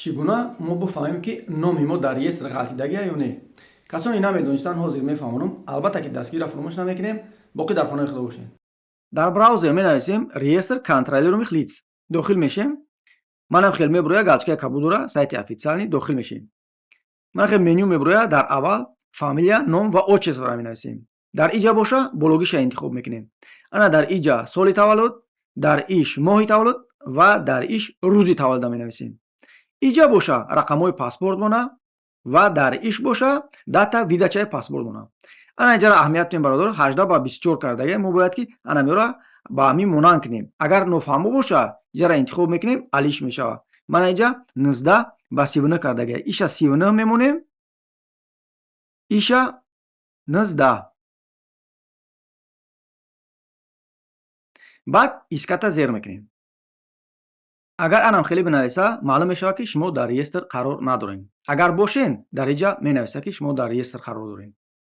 чӣ гуна мо бифаҳмем ки номи мо дар реестр ғалтидагия ё не? касоне намедонистанд ҳозир мефаҳмонам, албатта ки дастгирро фаромӯш намекунем. Боқӣ дар хонаи худо бошед. Дар браузер менависем реестр контролируемых лиц. Дохил мешем. манам хел мебуроя галочкаи кабул дора сайти официални дохил мешем. ман хел меню мебуроя дар аввал фамилия, ном ва отчестворо менависем. дар иҷа боша бологиша интихоб мекунем. ана дар иҷа соли таваллуд, дар иш моҳи таваллуд ва дар иш рӯзи таваллуда менависем. иҷа боша рақамҳои паспортмона ва дар иш боша дата видачаи паспортмона. ана иҷара аҳамият дорем бародаро 18/24 кардагия мо бояд ки ана меёра ба ҳамин монанд кунем. агар нофаҳмо боша иҷара интихоб мекунем алиш мешавад. мана иҷа 19/39 кардагия. иша 39 мемонем. иша 19. баъд иската зер мекунем. агар анам хеле бинависа маълум мешавад ки шумо дар реестр қарор надорем. агар бошен дар иҷа менависа ки шумо дар реестр қарор дорем.